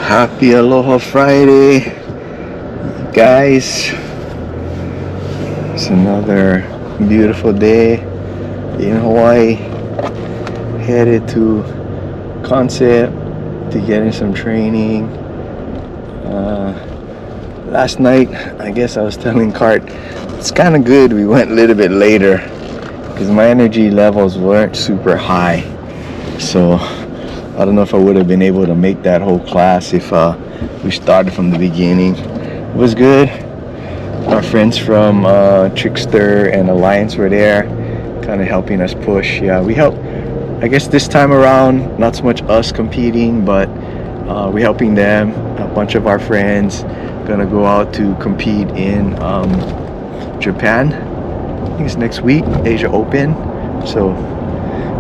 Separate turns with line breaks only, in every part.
Happy Aloha Friday, guys. It's another beautiful day in Hawaii. Headed to Kansept to get in some training. Last night, I guess I was telling Cart, it's kind of good we went a little bit later because my energy levels weren't super high. So I don't know if I would have been able to make that whole class if we started from the beginning. It was good. Our friends from Trickster and Alliance were there, kind of helping us push. Yeah, we helped. I guess this time around, not so much us competing, but we're helping them. A bunch of our friends gonna go out to compete in Japan. I think it's next week, Asia Open. So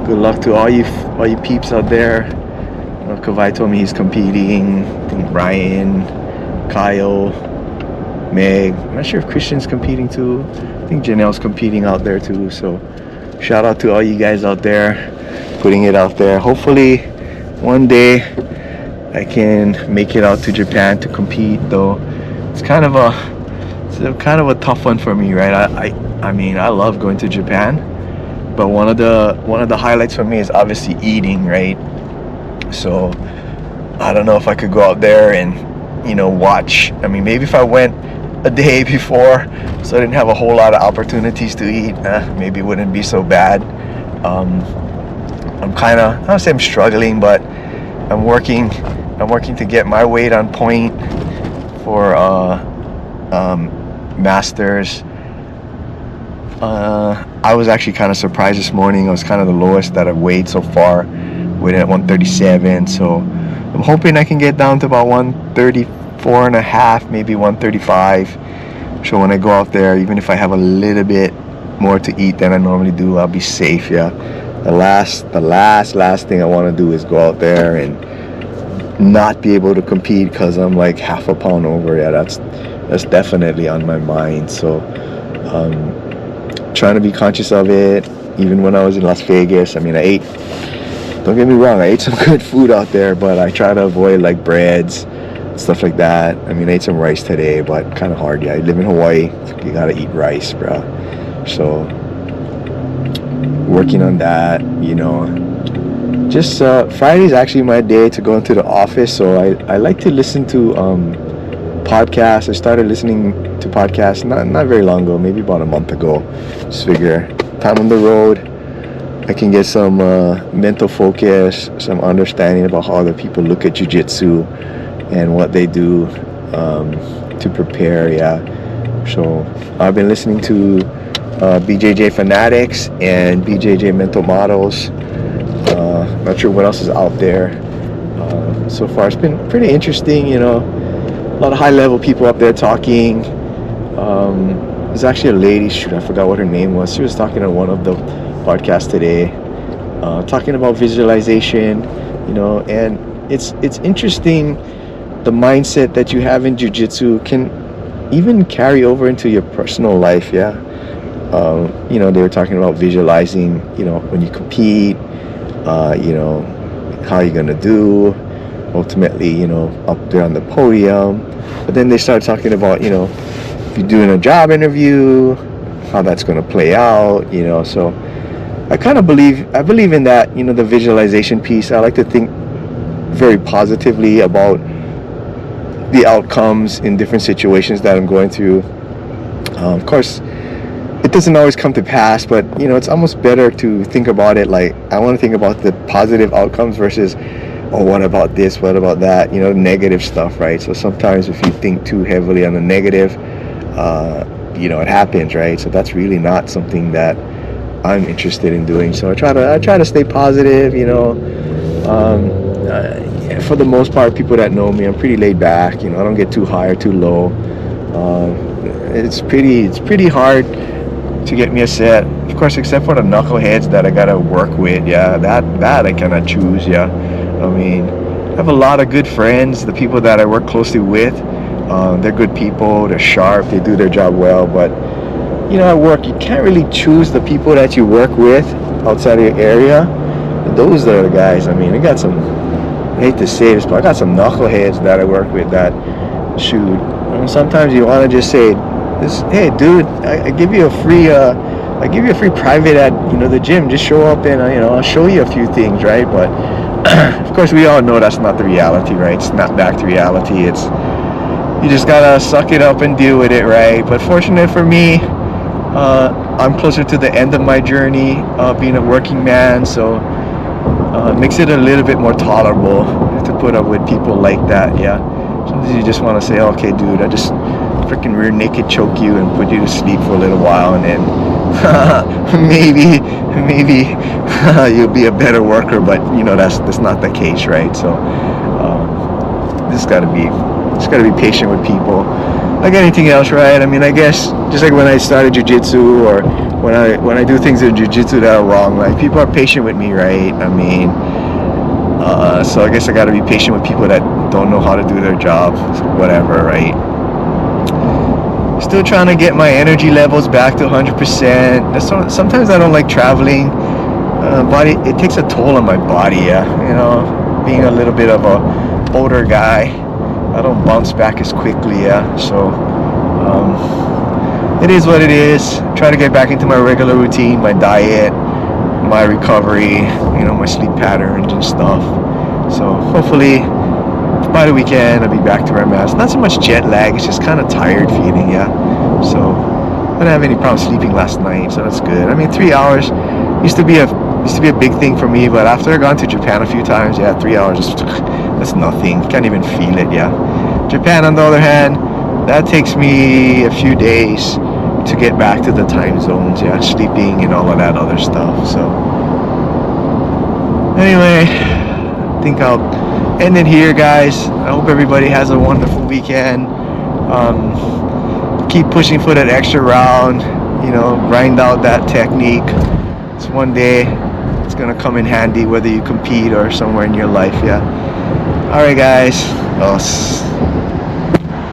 good luck to all you peeps out there. Kawai told me he's competing. I think Ryan, Kyle, Meg. I'm not sure if Christian's competing too. I think Janelle's competing out there too. So shout out to all you guys out there putting it out there. Hopefully one day I can make it out to Japan to compete, though it's kind of a tough one for me, right? I mean I love going to Japan, but one of the highlights for me is obviously eating, right? So I don't know if I could go out there and watch. I mean, maybe if I went a day before, so I didn't have a whole lot of opportunities to eat, maybe it wouldn't be so bad. I'm kind of, I don't say I'm struggling, but I'm working to get my weight on point for Masters. I was actually kind of surprised this morning. I was kind of the lowest that I've weighed so far, weighed at 137. So I'm hoping I can get down to about 134 and a half, maybe 135. So when I go out there, even if I have a little bit more to eat than I normally do, I'll be safe. Yeah. The last thing I want to do is go out there and not be able to compete because I'm like half a pound over. Yeah, that's definitely on my mind. So trying to be conscious of it. Even when I was in Las Vegas, I mean, don't get me wrong, I ate some good food out there, but I try to avoid like breads, stuff like that. I mean, I ate some rice today, but kind of hard. Yeah, I live in Hawaii, so you gotta eat rice, bro. So working on that, just Friday's actually my day to go into the office. So I like to listen to podcasts. I started listening to podcasts not very long ago, maybe about a month ago. Just figure time on the road, I can get some mental focus, some understanding about how other people look at jiu-jitsu and what they do to prepare. Yeah, so I've been listening to BJJ Fanatics and BJJ Mental Models. Not sure what else is out there. So far it's been pretty interesting, a lot of high level people up there talking. There's actually a lady, I forgot what her name was. She was talking on one of the podcasts today, talking about visualization, and it's interesting. The mindset that you have in jiu-jitsu can even carry over into your personal life. Yeah. They were talking about visualizing, when you compete, how you're gonna do ultimately, up there on the podium. But then they started talking about, if you're doing a job interview, how that's gonna play out, so I believe in that, the visualization piece. I like to think very positively about the outcomes in different situations that I'm going through. Of course, it doesn't always come to pass, but it's almost better to think about it like I want to think about the positive outcomes versus, oh, what about this, what about that, negative stuff, right? So sometimes if you think too heavily on the negative, it happens, right? So that's really not something that I'm interested in doing. So I try to stay positive. For the most part, people that know me, I'm pretty laid back. I don't get too high or too low. It's pretty hard to get me a set, of course, except for the knuckleheads that I gotta work with. Yeah, that I cannot choose. Yeah, I mean, I have a lot of good friends. The people that I work closely with, they're good people. They're sharp. They do their job well. But at work, you can't really choose the people that you work with outside of your area. And those are the guys. I mean, I got some hate to say this, but I got some knuckleheads that I work with that shoot. And sometimes you want to just say, "Hey, dude, I give you a free, I give you a free private at the gym. Just show up and I'll show you a few things, right?" But of course, we all know that's not the reality, right? Snap back to reality. It's you just gotta suck it up and deal with it, right? But fortunate for me, I'm closer to the end of my journey, being a working man, so it makes it a little bit more tolerable to put up with people like that. Yeah, sometimes you just want to say, "Okay, dude, I just freaking rear naked choke you and put you to sleep for a little while, and then maybe you'll be a better worker." But that's not the case, right? So just gotta be patient with people, like anything else, right? I mean, I guess just like when I started jiu-jitsu, or when I do things in jiu-jitsu that are wrong, like people are patient with me, right? I mean, so I guess I gotta be patient with people that don't know how to do their job, whatever, right? Still trying to get my energy levels back to 100%. Sometimes I don't like traveling. It takes a toll on my body, yeah. Being a little bit of a older guy, I don't bounce back as quickly, yeah. So it is what it is. Try to get back into my regular routine, my diet, my recovery, my sleep patterns and stuff. So hopefully by the weekend I'll be back to where I'm at. It's not so much jet lag, it's just kind of tired feeling, yeah. So I didn't have any problem sleeping last night, so that's good. I mean, 3 hours used to be a big thing for me, but after I've gone to Japan a few times, yeah, 3 hours that's nothing. Can't even feel it, yeah. Japan, on the other hand, that takes me a few days to get back to the time zones, yeah, sleeping and all of that other stuff. So anyway, I think I'll end it here, guys. I hope everybody has a wonderful weekend. Keep pushing for that extra round, grind out that technique. It's one day it's gonna come in handy, whether you compete or somewhere in your life, yeah. All right, guys.